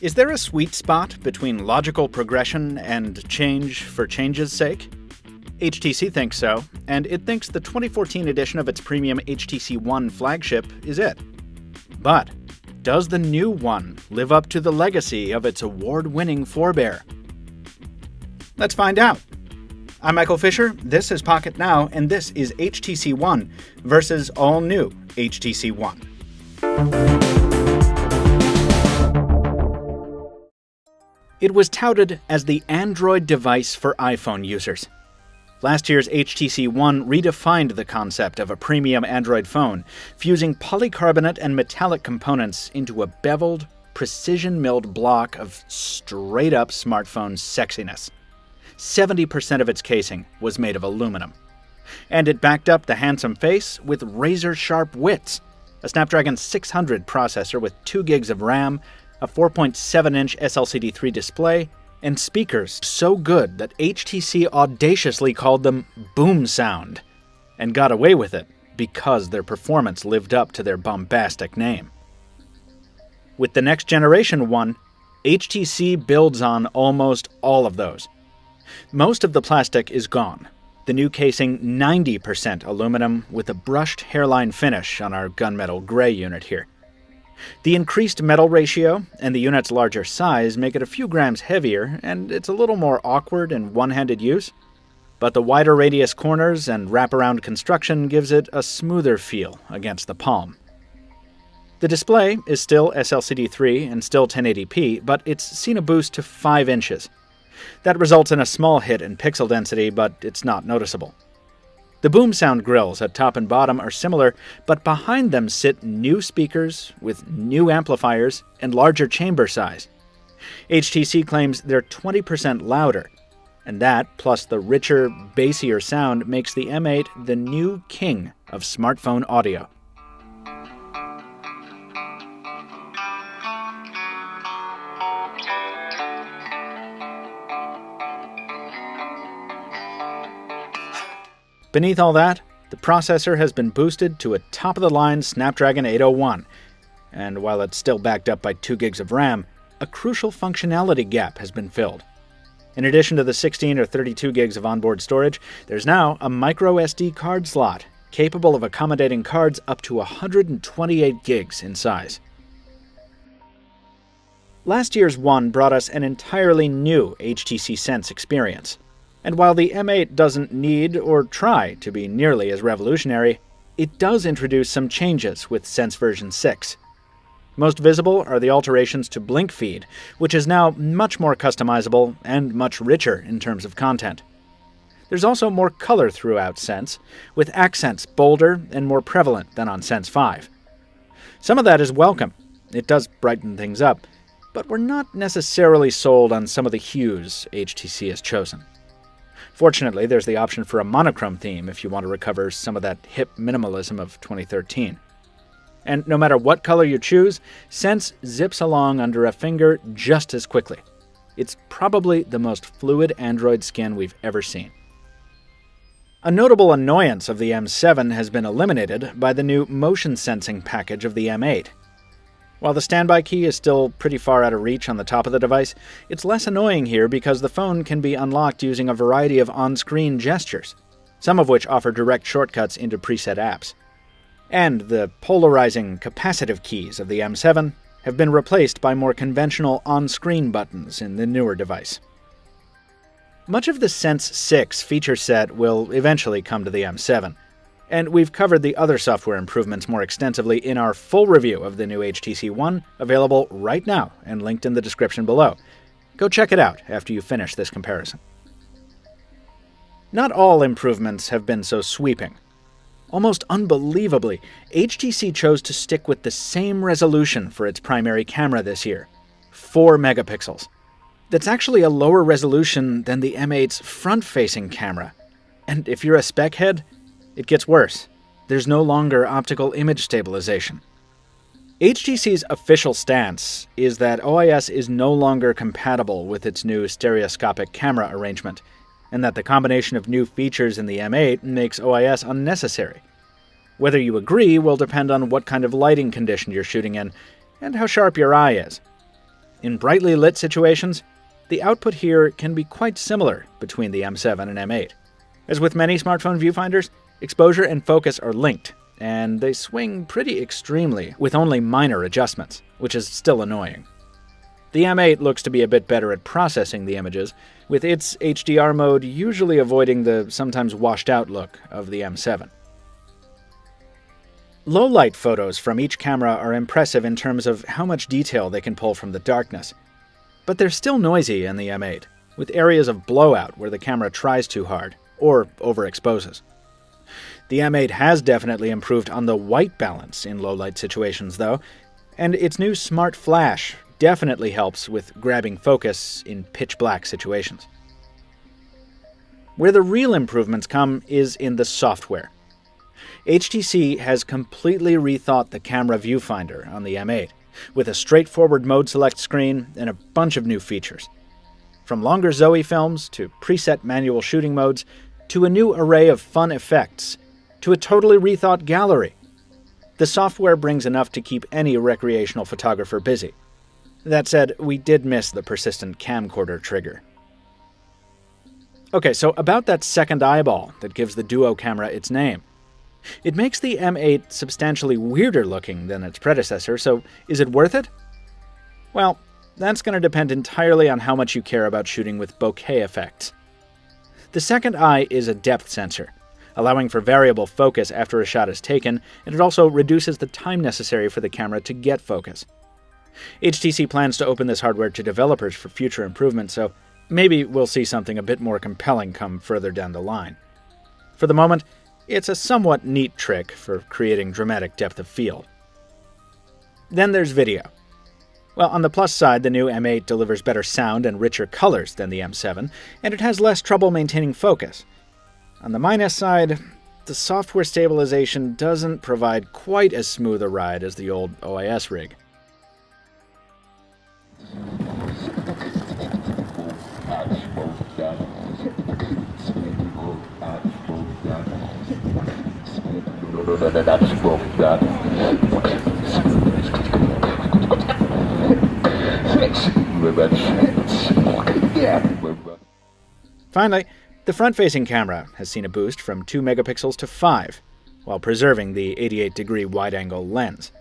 Is there a sweet spot between logical progression and change for change's sake? HTC thinks so, and it thinks the 2014 edition of its premium HTC One flagship is it. But does the new One live up to the legacy of its award-winning forebear? Let's find out. I'm Michael Fisher, this is Pocket Now, and this is HTC One versus all-new HTC One. It was touted as the Android device for iPhone users. Last year's HTC One redefined the concept of a premium Android phone, fusing polycarbonate and metallic components into a beveled, precision-milled block of straight-up smartphone sexiness. 70% of its casing was made of aluminum. And it backed up the handsome face with razor-sharp wits, a Snapdragon 600 processor with 2 gigs of RAM, a 4.7-inch SLCD3 display, and speakers so good that HTC audaciously called them boom sound, and got away with it because their performance lived up to their bombastic name. With the next generation One, HTC builds on almost all of those. Most of the plastic is gone, the new casing 90% aluminum with a brushed hairline finish on our gunmetal gray unit here. The increased metal ratio and the unit's larger size make it a few grams heavier, and it's a little more awkward in one-handed use, but the wider radius corners and wraparound construction gives it a smoother feel against the palm. The display is still SLCD3 and still 1080p, but it's seen a boost to 5 inches. That results in a small hit in pixel density, but it's not noticeable. The boom sound grills at top and bottom are similar, but behind them sit new speakers with new amplifiers and larger chamber size. HTC claims they're 20% louder, and that, plus the richer, bassier sound, makes the M8 the new king of smartphone audio. Beneath all that, the processor has been boosted to a top-of-the-line Snapdragon 801, and while it's still backed up by 2 gigs of RAM, a crucial functionality gap has been filled. In addition to the 16 or 32 gigs of onboard storage, there's now a microSD card slot, capable of accommodating cards up to 128 gigs in size. Last year's One brought us an entirely new HTC Sense experience. And while the M8 doesn't need or try to be nearly as revolutionary, it does introduce some changes with Sense version 6. Most visible are the alterations to Blink Feed, which is now much more customizable and much richer in terms of content. There's also more color throughout Sense, with accents bolder and more prevalent than on Sense 5. Some of that is welcome. It does brighten things up, but we're not necessarily sold on some of the hues HTC has chosen. Fortunately, there's the option for a monochrome theme if you want to recover some of that hip minimalism of 2013. And no matter what color you choose, Sense zips along under a finger just as quickly. It's probably the most fluid Android skin we've ever seen. A notable annoyance of the M7 has been eliminated by the new motion sensing package of the M8. While the standby key is still pretty far out of reach on the top of the device, it's less annoying here because the phone can be unlocked using a variety of on-screen gestures, some of which offer direct shortcuts into preset apps. And the polarizing capacitive keys of the M7 have been replaced by more conventional on-screen buttons in the newer device. Much of the Sense 6 feature set will eventually come to the M7. And we've covered the other software improvements more extensively in our full review of the new HTC One, available right now and linked in the description below. Go check it out after you finish this comparison. Not all improvements have been so sweeping. Almost unbelievably, HTC chose to stick with the same resolution for its primary camera this year, 4 megapixels. That's actually a lower resolution than the M8's front-facing camera. And if you're a Spec head, it gets worse. There's no longer optical image stabilization. HTC's official stance is that OIS is no longer compatible with its new stereoscopic camera arrangement, and that the combination of new features in the M8 makes OIS unnecessary. Whether you agree will depend on what kind of lighting condition you're shooting in, and how sharp your eye is. In brightly lit situations, the output here can be quite similar between the M7 and M8. As with many smartphone viewfinders, exposure and focus are linked, and they swing pretty extremely with only minor adjustments, which is still annoying. The M8 looks to be a bit better at processing the images, with its HDR mode usually avoiding the sometimes washed-out look of the M7. Low-light photos from each camera are impressive in terms of how much detail they can pull from the darkness. But they're still noisy in the M8, with areas of blowout where the camera tries too hard, or overexposes. The M8 has definitely improved on the white balance in low-light situations, though, and its new Smart Flash definitely helps with grabbing focus in pitch-black situations. Where the real improvements come is in the software. HTC has completely rethought the camera viewfinder on the M8, with a straightforward mode select screen and a bunch of new features. From longer Zoe films to preset manual shooting modes, to a new array of fun effects, to a totally rethought gallery. The software brings enough to keep any recreational photographer busy. That said, we did miss the persistent camcorder trigger. Okay, so about that second eyeball that gives the Duo camera its name. It makes the M8 substantially weirder looking than its predecessor, so is it worth it? Well, that's going to depend entirely on how much you care about shooting with bokeh effects. The second eye is a depth sensor, allowing for variable focus after a shot is taken, and it also reduces the time necessary for the camera to get focus. HTC plans to open this hardware to developers for future improvement, so maybe we'll see something a bit more compelling come further down the line. For the moment, it's a somewhat neat trick for creating dramatic depth of field. Then there's video. Well, on the plus side, the new M8 delivers better sound and richer colors than the M7, and it has less trouble maintaining focus. On the minus side, the software stabilization doesn't provide quite as smooth a ride as the old OIS rig. Finally, the front-facing camera has seen a boost from 2 megapixels to 5, while preserving the 88-degree wide-angle lens.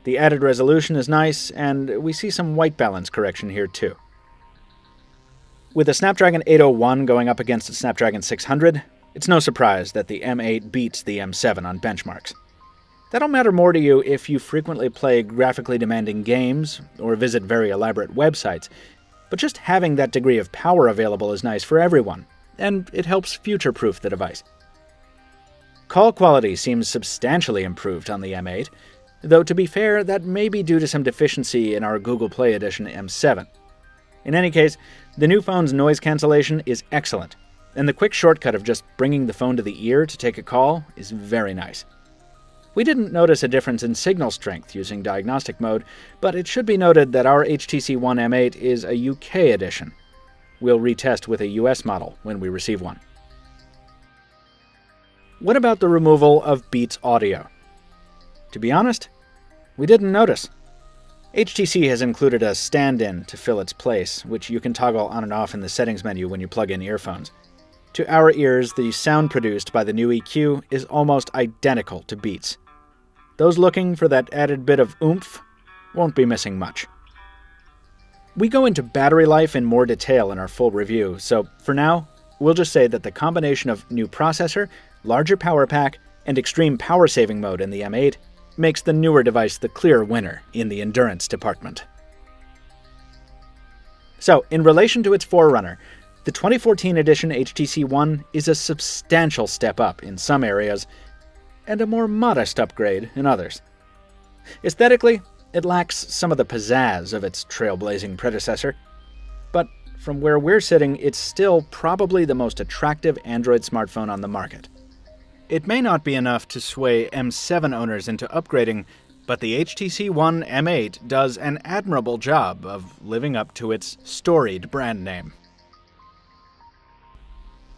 The added resolution is nice, and we see some white balance correction here too. With a Snapdragon 801 going up against a Snapdragon 600, it's no surprise that the M8 beats the M7 on benchmarks. That'll matter more to you if you frequently play graphically demanding games or visit very elaborate websites, but just having that degree of power available is nice for everyone, and it helps future-proof the device. Call quality seems substantially improved on the M8, though to be fair, that may be due to some deficiency in our Google Play Edition M7. In any case, the new phone's noise cancellation is excellent, and the quick shortcut of just bringing the phone to the ear to take a call is very nice. We didn't notice a difference in signal strength using diagnostic mode, but it should be noted that our HTC One M8 is a UK edition. We'll retest with a US model when we receive one. What about the removal of Beats audio? To be honest, we didn't notice. HTC has included a stand-in to fill its place, which you can toggle on and off in the settings menu when you plug in earphones. To our ears, the sound produced by the new EQ is almost identical to Beats. Those looking for that added bit of oomph won't be missing much. We go into battery life in more detail in our full review, so for now, we'll just say that the combination of new processor, larger power pack, and extreme power-saving mode in the M8 makes the newer device the clear winner in the endurance department. So, in relation to its forerunner, the 2014 edition HTC One is a substantial step up in some areas, and a more modest upgrade in others. Aesthetically, it lacks some of the pizzazz of its trailblazing predecessor, but from where we're sitting, it's still probably the most attractive Android smartphone on the market. It may not be enough to sway M7 owners into upgrading, but the HTC One M8 does an admirable job of living up to its storied brand name.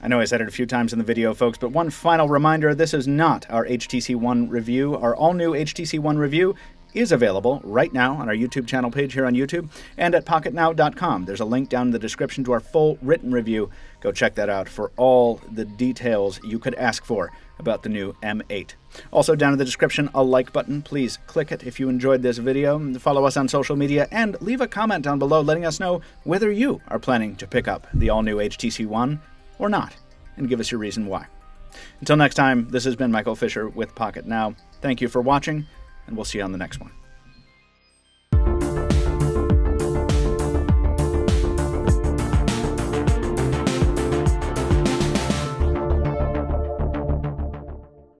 I know I said it a few times in the video, folks, but one final reminder, this is not our HTC One review. Our all-new HTC One review is available right now on our YouTube channel page here on YouTube and at pocketnow.com. There's a link down in the description to our full written review. Go check that out for all the details you could ask for about the new M8. Also down in the description, a like button. Please click it if you enjoyed this video. Follow us on social media and leave a comment down below letting us know whether you are planning to pick up the all-new HTC One or not, and give us your reason why. Until next time, this has been Michael Fisher with Pocket Now. Thank you for watching, and we'll see you on the next one.